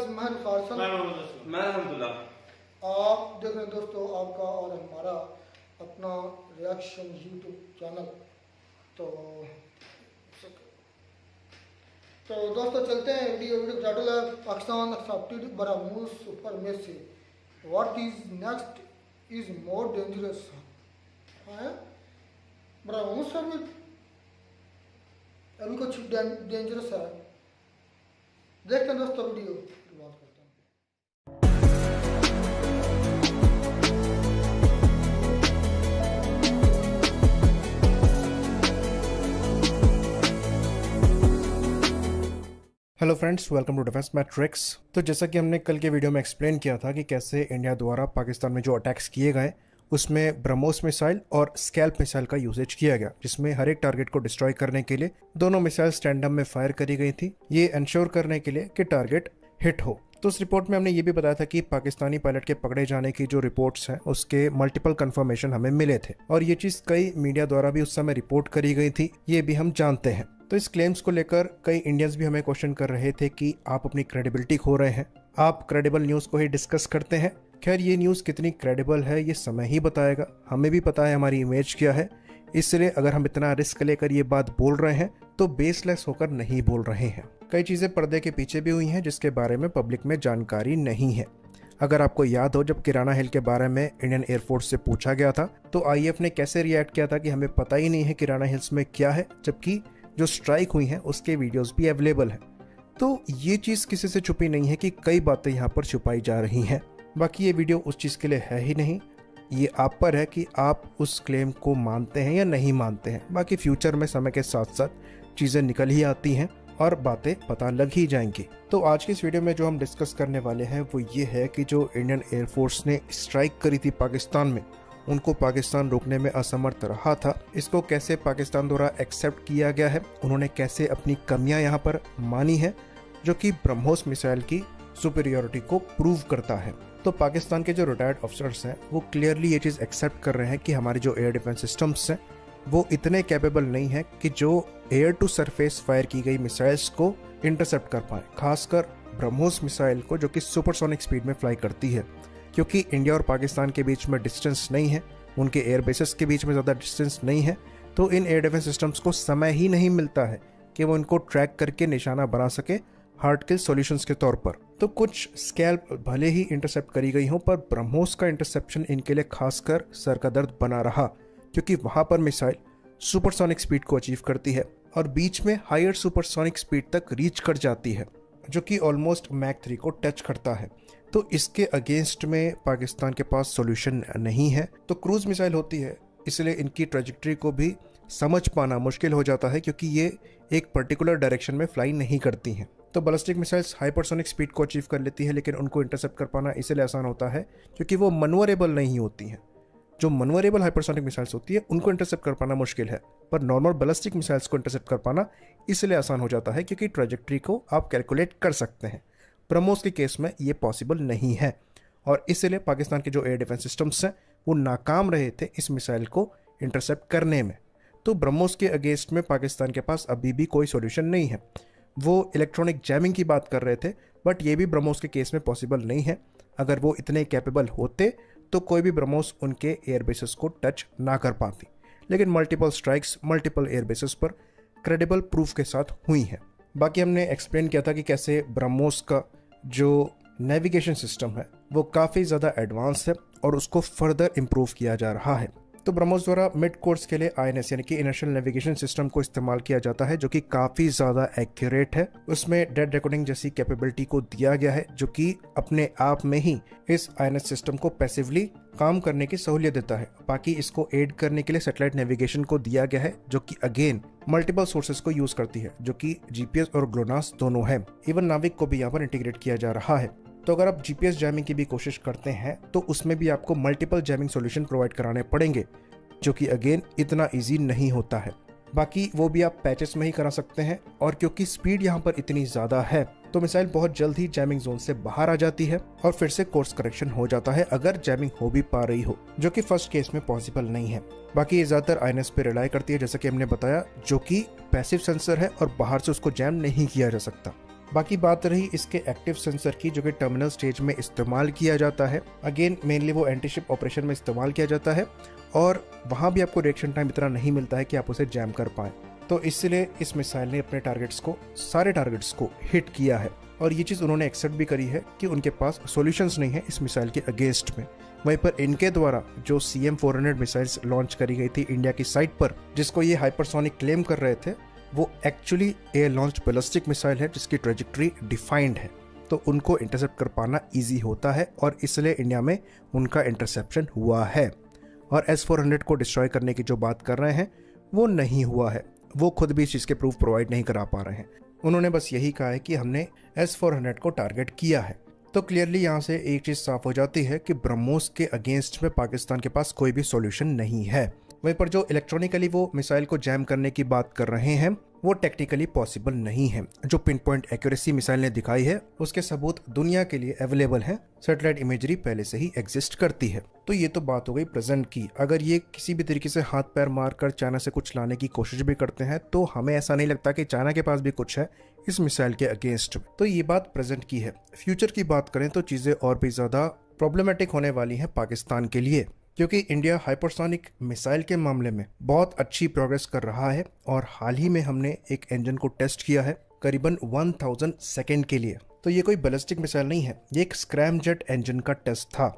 महन फारसन, मैं अल्हम्दुलिल्लाह। आप देख रहे हैं दोस्तों आपका और हमारा अपना रिएक्शन यूट्यूब चैनल। तो दोस्तों चलते हैं। वीडियो टाइटल है Pakistan accepted BrahMos supremacy, what is next is more dangerous. BrahMos अभी कुछ डेंजरस है। देखते हैं दोस्तों वीडियो बात करते हैं। Hello friends, welcome to defence matrix. तो जैसा कि हमने कल के वीडियो में एक्सप्लेन किया था कि कैसे इंडिया द्वारा पाकिस्तान में जो अटैक्स किए गए उसमें ब्रह्मोस मिसाइल और स्कैल्प मिसाइल का यूजेज किया गया, जिसमें हर एक टारगेट को डिस्ट्रॉय करने के लिए दोनों मिसाइल टैंडम में फायर करी गई थी, ये इंश्योर करने के लिए कि टारगेट हिट हो। तो उस रिपोर्ट में हमने ये भी बताया था कि पाकिस्तानी पायलट के पकड़े जाने की जो रिपोर्ट्स हैं उसके मल्टीपल कंफर्मेशन हमें मिले थे और ये चीज कई मीडिया द्वारा भी उस समय रिपोर्ट करी गई थी, ये भी हम जानते हैं। तो इस क्लेम्स को लेकर कई इंडियंस भी हमें क्वेश्चन कर रहे थे कि आप अपनी क्रेडिबिलिटी खो रहे हैं, आप क्रेडिबल न्यूज को ही डिस्कस करते हैं। खैर, ये न्यूज कितनी क्रेडिबल है ये समय ही बताएगा। हमें भी पता है हमारी इमेज क्या है, इसलिए अगर हम इतना रिस्क लेकर ये बात बोल रहे हैं तो बेसलेस होकर नहीं बोल रहे हैं। कई चीजें पर्दे के पीछे भी हुई हैं जिसके बारे में पब्लिक में जानकारी नहीं है। अगर आपको याद हो, जब किराना हिल के बारे में इंडियन एयरफोर्स से पूछा गया था तो आईएफ ने कैसे रिएक्ट किया था कि हमें पता ही नहीं है किराना हिल्स में क्या है, जबकि जो स्ट्राइक हुई हैं उसके वीडियोस भी अवेलेबल हैं। तो ये चीज किसी से छुपी नहीं है कि कई बातें यहाँ पर छुपाई जा रही हैं। बाकी ये वीडियो उस चीज के लिए है ही नहीं, ये आप पर है कि आप उस क्लेम को मानते हैं या नहीं मानते हैं। बाकी फ्यूचर में समय के साथ साथ चीजें निकल ही आती हैं और बातें पता लग ही जाएंगी। तो आज की इस वीडियो में जो हम डिस्कस करने वाले हैं वो ये है कि जो इंडियन एयरफोर्स ने स्ट्राइक करी थी पाकिस्तान में, उनको पाकिस्तान रोकने में असमर्थ रहा था, इसको कैसे पाकिस्तान द्वारा एक्सेप्ट किया गया है, उन्होंने कैसे अपनी कमियां यहाँ पर मानी है जो कि ब्रह्मोस मिसाइल की सुपीरियोरिटी को प्रूव करता है। तो पाकिस्तान के जो रिटायर्ड ऑफिसर्स हैं वो क्लियरली ये चीज़ एक्सेप्ट कर रहे हैं कि हमारे जो एयर डिफेंस सिस्टम्स हैं वो इतने कैपेबल नहीं है कि जो एयर टू सरफेस फायर की गई मिसाइल्स को इंटरसेप्ट कर पाए, खासकर ब्रह्मोस मिसाइल को जो कि सुपरसोनिक स्पीड में फ्लाई करती है। क्योंकि इंडिया और पाकिस्तान के बीच में डिस्टेंस नहीं है, उनके एयर बेसेस के बीच में ज़्यादा डिस्टेंस नहीं है, तो इन एयर डिफेंस सिस्टम्स को समय ही नहीं मिलता है कि वो इनको ट्रैक करके निशाना बना सके हार्ड किल सॉल्यूशंस के तौर पर। तो कुछ स्कैल्प भले ही इंटरसेप्ट करी गई हो, पर ब्रह्मोस का इंटरसेप्शन इनके लिए खासकर सर का दर्द बना रहा, क्योंकि वहां पर मिसाइल सुपरसोनिक स्पीड को अचीव करती है और बीच में हायर सुपरसोनिक स्पीड तक रीच कर जाती है, जो कि ऑलमोस्ट मैक 3 को टच करता है। तो इसके अगेंस्ट में पाकिस्तान के पास सॉल्यूशन नहीं है। तो क्रूज मिसाइल होती है, इसलिए इनकी ट्रेजेक्टरी को भी समझ पाना मुश्किल हो जाता है, क्योंकि ये एक पर्टिकुलर डायरेक्शन में फ्लाई नहीं करती हैं। तो बैलिस्टिक मिसाइल्स हाइपरसोनिक स्पीड को अचीव कर लेती है, लेकिन उनको इंटरसेप्ट कर पाना इसलिए आसान होता है क्योंकि वो मनवरेबल नहीं होती हैं। जो मनवरेबल हाइपरसोनिक मिसाइल्स होती है उनको इंटरसेप्ट कर पाना मुश्किल है, पर नॉर्मल बैलिस्टिक मिसाइल्स को इंटरसेप्ट कर पाना इसलिए आसान हो जाता है क्योंकि ट्रेजेक्टरी को आप कैलकुलेट कर सकते हैं। ब्रह्मोस के केस में ये पॉसिबल नहीं है और इसलिए पाकिस्तान के जो एयर डिफेंस सिस्टम्स हैं वो नाकाम रहे थे इस मिसाइल को इंटरसेप्ट करने में। तो ब्रह्मोस के अगेंस्ट में पाकिस्तान के पास अभी भी कोई सॉल्यूशन नहीं है। वो इलेक्ट्रॉनिक जैमिंग की बात कर रहे थे, बट ये भी ब्रह्मोस के केस में पॉसिबल नहीं है। अगर वो इतने कैपेबल होते तो कोई भी ब्रह्मोस उनके एयर बेसेस को टच ना कर पाती, लेकिन multiple strikes multiple air bases पर क्रेडिबल प्रूफ के साथ हुई हैं। बाकी हमने एक्सप्लेन किया था कि कैसे ब्रह्मोस का जो नेविगेशन सिस्टम है वो काफ़ी ज़्यादा एडवांस है और उसको फर्दर इम्प्रूव किया जा रहा है। तो ब्रह्मोस द्वारा मिड कोर्स के लिए आईएनएस यानी कि इनर्शियल नेविगेशन सिस्टम को इस्तेमाल किया जाता है, जो कि काफ़ी ज़्यादा एक्यूरेट है। उसमें डेड रिकॉर्डिंग जैसी कैपेबिलिटी को दिया गया है, जो कि अपने आप में ही इस आईएनएस सिस्टम को पैसिवली काम करने की सहूलियत देता है। बाकी इसको एड करने के लिए सैटेलाइट नेविगेशन को दिया गया है, जो कि अगेन मल्टीपल सोर्सेज को यूज करती है, जो कि जीपीएस और ग्लोनास दोनों है। इवन नाविक को भी यहाँ पर इंटीग्रेट किया जा रहा है। तो अगर आप जीपीएस जैमिंग की भी कोशिश करते हैं तो उसमें भी आपको मल्टीपल जैमिंग सॉल्यूशन प्रोवाइड कराने पड़ेंगे, जो कि अगेन इतना इजी नहीं होता है। बाकी वो भी आप पैचेस में ही करा सकते हैं, और क्योंकि स्पीड यहाँ पर इतनी ज़्यादा है तो मिसाइल बहुत जल्द ही जैमिंग जोन से बाहर आ जाती है और फिर से कोर्स करेक्शन हो जाता है अगर जैमिंग हो भी पा रही हो, जो कि फर्स्ट केस में पॉसिबल नहीं है। बाकी ये ज़्यादातर आईएनएस पे रिलाई करती है, जैसा कि हमने बताया, जो कि पैसिव सेंसर है और बाहर से उसको जैम नहीं किया जा सकता। बाकी बात रही इसके एक्टिव सेंसर की, जो कि टर्मिनल स्टेज में इस्तेमाल किया जाता है। अगेन मेनली वो एंटी शिप ऑपरेशन में इस्तेमाल किया जाता है और वहाँ भी आपको रिएक्शन टाइम इतना नहीं मिलता है कि आप उसे जैम कर पाएँ। तो इसलिए इस मिसाइल ने अपने सारे टारगेट्स को हिट किया है और ये चीज़ उन्होंने एक्सेप्ट भी करी है कि उनके पास सॉल्यूशंस नहीं है इस मिसाइल के अगेंस्ट में। वहीं पर इनके द्वारा जो CM-400 मिसाइल्स लॉन्च करी गई थी इंडिया की साइट पर, जिसको ये हाइपरसोनिक क्लेम कर रहे थे, वो actually air launch ballistic missile है जिसकी ट्रेजेक्टरी डिफाइंड है। तो उनको इंटरसेप्ट कर पाना ईजी होता है और इसलिए इंडिया में उनका इंटरसेप्शन हुआ है। और S-400 को डिस्ट्रॉय करने की जो बात कर रहे हैं वो नहीं हुआ है। वो खुद भी इस चीज़ के प्रूफ प्रोवाइड नहीं करा पा रहे हैं। उन्होंने बस यही कहा है कि हमने S-400 को टारगेट किया है। तो क्लियरली यहाँ से एक चीज़ साफ हो जाती है कि ब्रह्मोस के अगेंस्ट में पाकिस्तान के पास कोई भी सॉल्यूशन नहीं है। वहीं पर जो इलेक्ट्रॉनिकली वो मिसाइल को जैम करने की बात कर रहे हैं वो टेक्निकली पॉसिबल नहीं है। जो पिन पॉइंट एक्यूरेसी मिसाइल ने दिखाई है उसके सबूत दुनिया के लिए अवेलेबल है। सैटेलाइट इमेजरी पहले से ही एग्जिस्ट करती है। तो ये तो बात हो गई प्रेजेंट की। अगर ये किसी भी तरीके से हाथ पैर मारकर चाइना से कुछ लाने की कोशिश भी करते हैं तो हमें ऐसा नहीं लगता कि चाइना के पास भी कुछ है इस मिसाइल के अगेंस्ट में। तो ये बात प्रेजेंट की है। फ्यूचर की बात करें तो चीजें और भी ज्यादा प्रॉब्लमेटिक होने वाली हैं पाकिस्तान के लिए, क्योंकि इंडिया हाइपरसोनिक मिसाइल के मामले में बहुत अच्छी प्रोग्रेस कर रहा है और हाल ही में हमने एक इंजन को टेस्ट किया है करीबन 1000 सेकेंड के लिए। तो ये कोई बैलिस्टिक मिसाइल नहीं है, ये एक स्क्रैमजेट इंजन का टेस्ट था।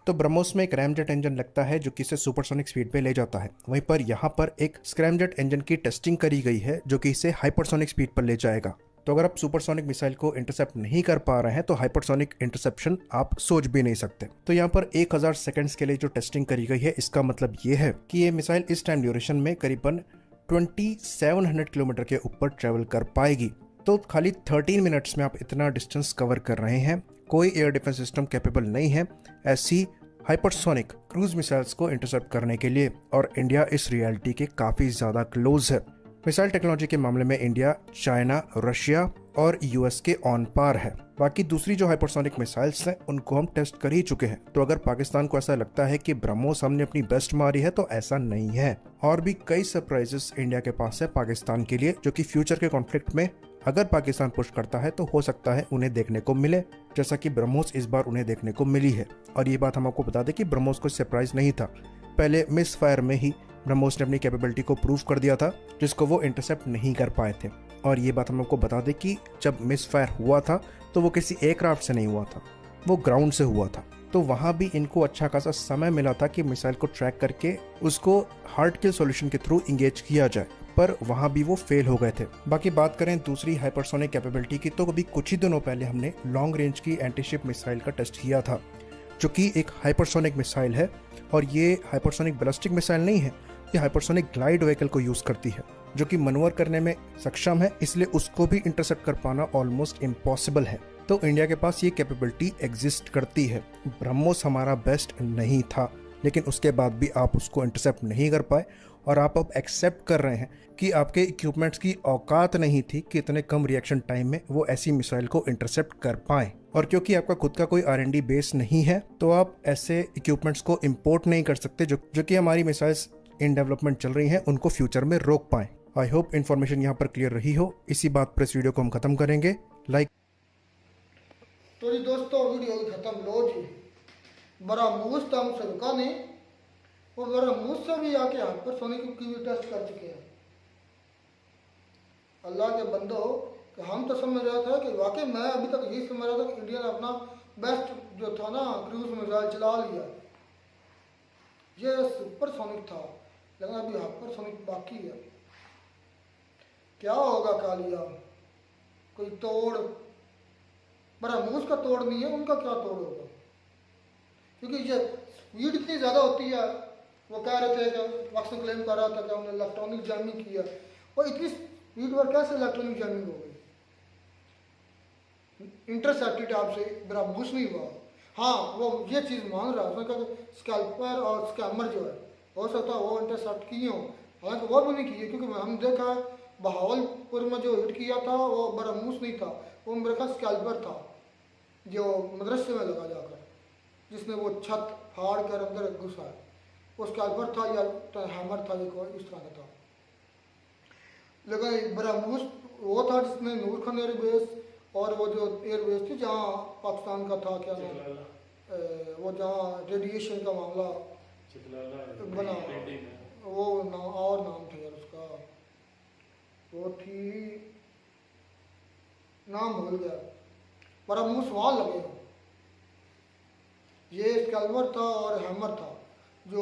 तो ब्रह्मोस में एक रैमजेट इंजन लगता है जो कि इसे सुपरसोनिक स्पीड पे ले जाता है। वहीं पर यहाँ पर एक स्क्रैमजेट इंजन की टेस्टिंग करी गई है जो कि इसे हाइपरसोनिक स्पीड पर ले जाएगा। तो अगर आप सुपरसोनिक मिसाइल को इंटरसेप्ट नहीं कर पा रहे हैं तो हाइपरसोनिक इंटरसेप्शन आप सोच भी नहीं सकते। तो यहाँ पर 1000 सेकंड्स के लिए जो टेस्टिंग करी गई है इसका मतलब ये है कि ये मिसाइल इस टाइम ड्यूरेशन में करीबन 2700 किलोमीटर के ऊपर ट्रेवल कर पाएगी। तो खाली 13 मिनट्स में आप इतना डिस्टेंस कवर कर रहे हैं। कोई एयर डिफेंस सिस्टम कैपेबल नहीं है ऐसी हाइपरसोनिक क्रूज मिसाइल्स को इंटरसेप्ट करने के लिए, और इंडिया इस रियलिटी के काफ़ी ज़्यादा क्लोज है। मिसाइल टेक्नोलॉजी के मामले में इंडिया, चाइना, रशिया और US के ऑन पार है। बाकी दूसरी जो हाइपरसोनिक मिसाइल्स हैं उनको हम टेस्ट कर ही चुके हैं। तो अगर पाकिस्तान को ऐसा लगता है कि ब्रह्मोस हमने अपनी बेस्ट मारी है तो ऐसा नहीं है। और भी कई सरप्राइजेस इंडिया के पास है पाकिस्तान के लिए, जो कि फ्यूचर के कॉन्फ्लिक्ट में अगर पाकिस्तान पुश करता है तो हो सकता है उन्हें देखने को मिले, जैसा कि ब्रह्मोस इस बार उन्हें देखने को मिली है। और ये बात हम आपको बता दें कि ब्रह्मोस को सरप्राइज नहीं था। पहले मिस फायर में ही ब्रह्मोस ने अपनी कैपेबिलिटी को प्रूव कर दिया था जिसको वो इंटरसेप्ट नहीं कर पाए थे। और ये बात हम आपको बता दें कि जब मिस फायर हुआ था तो वो किसी एयरक्राफ्ट से नहीं हुआ था, वो ग्राउंड से हुआ था। तो वहाँ भी इनको अच्छा खासा समय मिला था कि मिसाइल को ट्रैक करके उसको हार्ड किल सॉल्यूशन के थ्रू इंगेज किया जाए, पर वहाँ भी वो फेल हो गए थे। बाकी बात करें दूसरी हाइपरसोनिक कैपेबिलिटी की, तो अभी कुछ ही दिनों पहले हमने लॉन्ग रेंज की एंटीशिप मिसाइल का टेस्ट किया था, जो कि एक हाइपरसोनिक मिसाइल है। और ये हाइपरसोनिक बैलिस्टिक मिसाइल नहीं है, ये हाइपरसोनिक ग्लाइड व्हीकल को यूज करती है जो कि मनोवर करने में सक्षम है, इसलिए उसको भी इंटरसेप्ट कर पाना ऑलमोस्ट इम्पॉसिबल है। तो इंडिया के पास ये कैपेबिलिटी एग्जिस्ट करती है। ब्रह्मोस हमारा बेस्ट नहीं था, लेकिन उसके बाद भी आप उसको इंटरसेप्ट नहीं कर पाए और आप अब एक्सेप्ट कर रहे हैं कि आपके इक्विपमेंट्स की औकात नहीं थी कि इतने कम रिएक्शन टाइम में वो ऐसी मिसाइल को इंटरसेप्ट कर पाएं। और क्योंकि आपका खुद का कोई R&D बेस नहीं है तो आप ऐसे इक्विपमेंट्स को इंपोर्ट नहीं कर सकते जो कि हमारी मिसाइल्स इन डेवलपमेंट चल रही हैं उनको फ्यूचर में रोक पाएं। आई होप इन्फॉर्मेशन यहाँ पर क्लियर रही हो। इसी बात पर इस वीडियो को हम खत्म करेंगे। लाइक तो जी दोस्तों वीडियो खत्म लो जी। ब्रह्मोस तो हम सबका ने वो ब्रह्मोस से भी आके हाइपरसोनिक की भी टेस्ट कर चुके हैं। अल्लाह के बंदो कि हम तो समझ रहा था कि वाकई मैं अभी तक यही समझ रहा था कि इंडिया ने अपना बेस्ट जो था ना क्रूज मिसाइल चला लिया, ये सुपरसोनिक था, लेकिन अभी हाइपरसोनिक बाकी है। क्या होगा कालिया, कोई तोड़? ब्रह्मोस का तोड़ नहीं है, उनका क्या तोड़ होगा? क्योंकि ये स्पीड इतनी ज़्यादा होती है। वो कह रहे थे कि वक्सन क्लेम कर रहा था कि हमने इलेक्ट्रॉनिक जैमिंग किया, और इतनी स्पीड पर कैसे इलेक्ट्रॉनिक जैमिंग हो गई? इंटरसेप्टेड आपसे ब्रह्मोस नहीं हुआ। हाँ, वो ये चीज़ मान रहा है, उसने कहा कि स्कैल्पर और स्कैमर जो है हो सकता है वो इंटरसेप्ट किए हों, हालांकि वो भी नहीं किए, क्योंकि हम देखा बहावलपुर में जो हिट किया था वो ब्रह्मोस नहीं था, वो मेरे ख्याल स्कैल्पर था जो मदरसे में लगा जाकर, जिसने वो छत फाड़ कर अंदर घुसा। वो स्कैल्पर था या तो हैमर था, एक इस तरह का था। लेकिन ब्रह्मोस वो था जिसने नूर खान एयरबेस और वो जो एयरबेस थी जहाँ पाकिस्तान का था, क्या नाम, वो जहाँ रेडिएशन का मामला बना, वो नाम और नाम था यार उसका, वो थी, नाम भूल गया, बड़ा मुंह सवाल लगे। ये स्कैल्वर था और हैमर था जो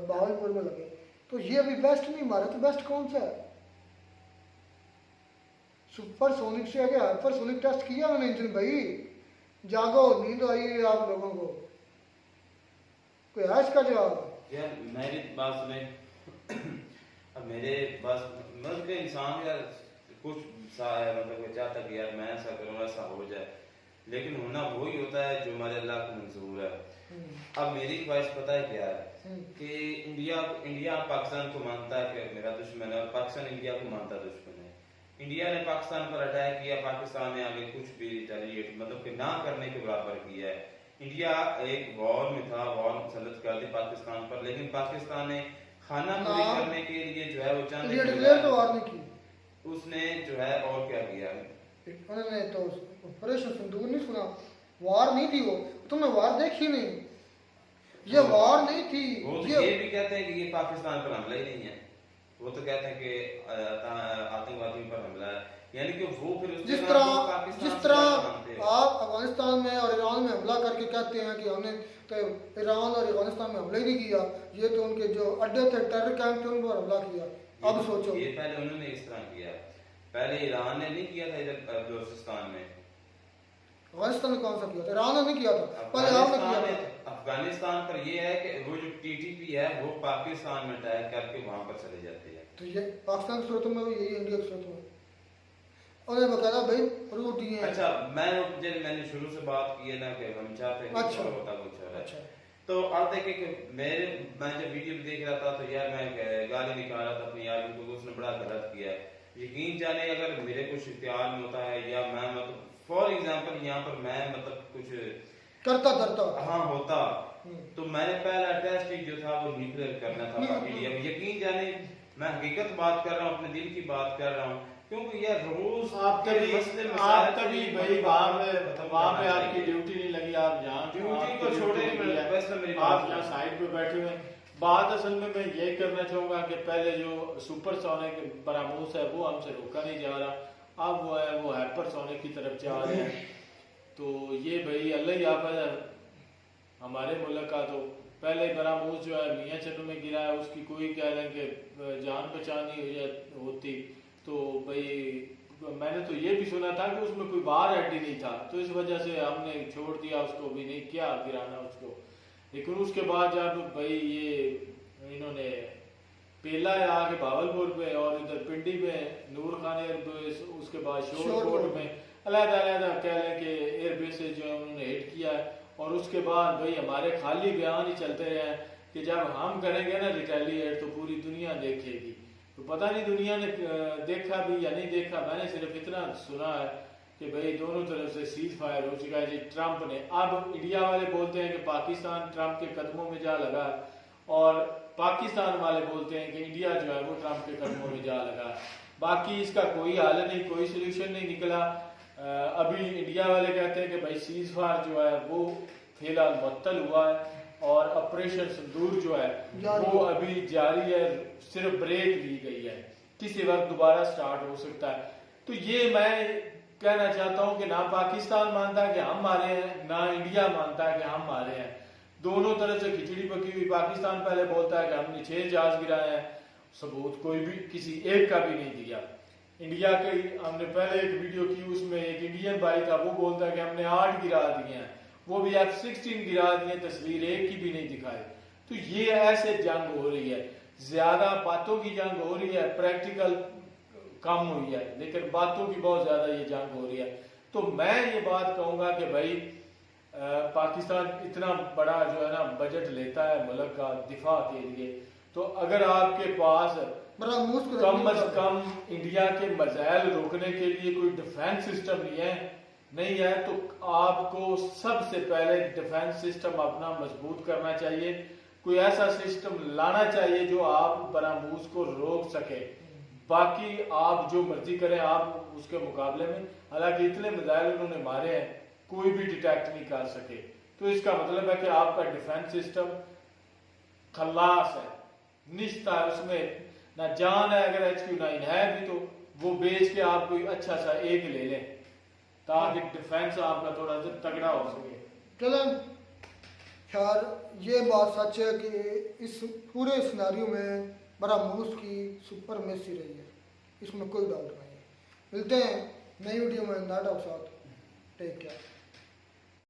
बहावलपुर में लगे। तो ये अभी बेस्ट नहीं मारे, तो बेस्ट कौन सा है? सुपरसोनिक से आगे हाइपरसोनिक टेस्ट किया मैंने इंजन भाई। जागो, नींद आई है आप लोगों को, कोई है इसका जवाब? यार मेरी बात सुने। अब मेरे बस मतलब के इंसान यार कुछ सा है, मतलब वो चाहता कि यार मैं ऐसा करूँ ऐसा हो जाए, लेकिन होना वही होता है जो हमारे अल्लाह को मंजूर है। अब मेरी ख्वाहिश पता है क्या है कि इंडिया पाकिस्तान को मानता है कि मेरा दुश्मन है और पाकिस्तान इंडिया को मानता दुश्मन है। इंडिया ने पाकिस्तान पर अटैक किया, पाकिस्तान ने आगे कुछ भी रिटेलिएट मतलब कि ना करने के बराबर किया है। इंडिया एक वॉर में था, वॉर मुसल्लत कर दी पाकिस्तान पर, लेकिन पाकिस्तान ने खाना पूरी करने के लिए जो है वो चांद उसने जो है और क्या किया, उन्होंने तो ऑपरेशन सिंदूर नहीं सुना, वार नहीं थी वो, तुमने वार देखी नहीं, ये वार नहीं थी। वो तो ये भी कहते हैं कि ये पाकिस्तान पर हमला ही नहीं है, वो तो कहते हैं कि आतंकवादियों पर हमला है, यानी कि वो फिर जिस तरह आप अफगानिस्तान में और ईरान में हमला करके कहते हैं कि हमने तो ईरान और अफगानिस्तान में हमला ही नहीं किया, ये तो उनके जो अड्डे थे, टेरर कैंप थे, उन पर हमला किया। अब सोचो, ये पहले उन्होंने इस तरह किया, पहले ईरान ने नहीं किया था इधर बलूचिस्तान में। अफगानिस्तान में कौन सा किया था? ईरान ने नहीं किया था, पहले आपने किया था। अफगानिस्तान पर ये है कि वो जो टीटीपी है वो पाकिस्तान में अटैक करके वहां पर चले जाते हैं। तो ये पाकिस्तान की सूरत में भी यही, इंडिया की सूरत में उन्हें बकायदा भाई प्रूफ दिए हैं। अच्छा, मैंने शुरू से बात की है ना कि हम चाहते हैं अच्छा, कुछ होता कुछ और। अच्छा, तो आप देखें कि मैं जब वीडियो देख रहा था तो यार मैं गाली निकाल रहा था अपनी यार को, उसने बड़ा गलत किया है। यकीन जाने अगर मेरे कुछ इख्तियार में होता है या मैं मतलब फॉर एग्जांपल यहाँ पर मैं मतलब कुछ करता हाँ होता, तो मैंने पहला टेस्ट ही जो था वो न्यूक्लियर करना था इंडिया में। यकीन जाने मैं हकीकत बात कर रहा हूँ, अपने दिल की बात कर रहा हूँ, क्योंकि यार रोज आप कभी भाई वहाँ पे आपकी ड्यूटी नहीं लगी, आप यहाँ ड्यूटी को छोड़े आप यहाँ साइड पे बैठे हुए। बात असल में मैं ये करना चाहूंगा कि पहले जो सुपरसोनिक बरामूस है वो हमसे रोका नहीं जा रहा, अब वो है वो हाइपरसोनिक की तरफ जा रहे हैं। तो ये भाई अल्लाह ही आप हमारे मुल्क का तो पहले बरामूस जो है मियाँ चन्नू में गिरा है, उसकी कोई कह रहे हैं कि जान पहचान नहीं होती। तो भाई मैंने तो ये भी सुना था कि उसमें कोई बाहर हड्डी नहीं था, तो इस वजह से हमने छोड़ दिया उसको, भी नहीं किया गिराना उसको। लेकिन उसके बाद जब भाई ये इन्होंने पेला है आगे भावलपुर में और इधर पिंडी में नूर खान एयरबेस, उसके बाद शोरकोट में अलग-अलग कह लें कि एयरबेसेज जो है उन्होंने हिट किया है। और उसके बाद भाई हमारे खाली बयान ही चलते रहे कि जब हम करेंगे ना रिटेलिएट तो पूरी दुनिया देखेगी। तो पता नहीं दुनिया ने देखा भी या नहीं देखा, मैंने सिर्फ इतना सुना है कि भाई दोनों तरफ से सीज फायर हो चुका है जी। ट्रंप ने, अब इंडिया वाले बोलते हैं कि पाकिस्तान ट्रंप के कदमों में जा लगा और पाकिस्तान वाले बोलते हैं कि इंडिया जो है वो ट्रंप के कदमों में जा लगा। बाकी इसका कोई हल नहीं, कोई सोल्यूशन नहीं निकला। अभी इंडिया वाले कहते हैं कि भाई सीज फायर जो है वो फिलहाल मुअत्तल हुआ है और ऑपरेशन सिंदूर जो है वो अभी जारी है, सिर्फ ब्रेक दी गई है, किसी वक्त दोबारा स्टार्ट हो सकता है। तो ये मैं कहना चाहता हूं कि ना पाकिस्तान मानता है कि हम मारे हैं, ना इंडिया मानता है कि हम मारे हैं। दोनों तरफ से खिचड़ी पकी हुई। पाकिस्तान पहले बोलता है कि हमने 6 जहाज गिराए हैं, सबूत कोई भी किसी एक का भी नहीं दिया। इंडिया के हमने पहले एक वीडियो की, उसमें एक इंडियन भाई था वो बोलता है कि हमने 8 गिरा दिए हैं, वो भी F-16 गिरा दिए, तस्वीर एक की भी नहीं दिखाई। तो ये ऐसे जंग हो रही है, ज्यादा बातों की जंग हो रही है, प्रैक्टिकल कम हुई है, लेकिन बातों की बहुत ज्यादा ये जंग हो रही है। तो मैं ये बात कहूंगा कि भाई पाकिस्तान इतना बड़ा जो है ना बजट लेता है मुल्क का दिफा के लिए, तो अगर आपके पास कम अज कम इंडिया के मजाइल रोकने के लिए कोई डिफेंस सिस्टम नहीं है तो आपको सबसे पहले डिफेंस सिस्टम अपना मजबूत करना चाहिए। कोई ऐसा सिस्टम लाना चाहिए जो आप बरामूस को रोक सके। बाकी आप जो मर्जी करें आप उसके मुकाबले में, हालांकि इतने मिसाइल उन्होंने मारे हैं कोई भी डिटेक्ट नहीं कर सके। तो इसका मतलब है कि आपका डिफेंस सिस्टम खल्लास है, निश्ता है, उसमें ना जान है। अगर HQ9 है भी तो वो बेच के आप कोई अच्छा सा एक ले लें ताकि डिफेंस आपका थोड़ा सा तगड़ा हो सके। चलें, खैर ये बात सच है कि इस पूरे सिनेरियो में बरामूस की सुपरमेसी रही है, इसमें कोई डाउट नहीं है। मिलते हैं नई वीडियो में, नए साथ। Take care.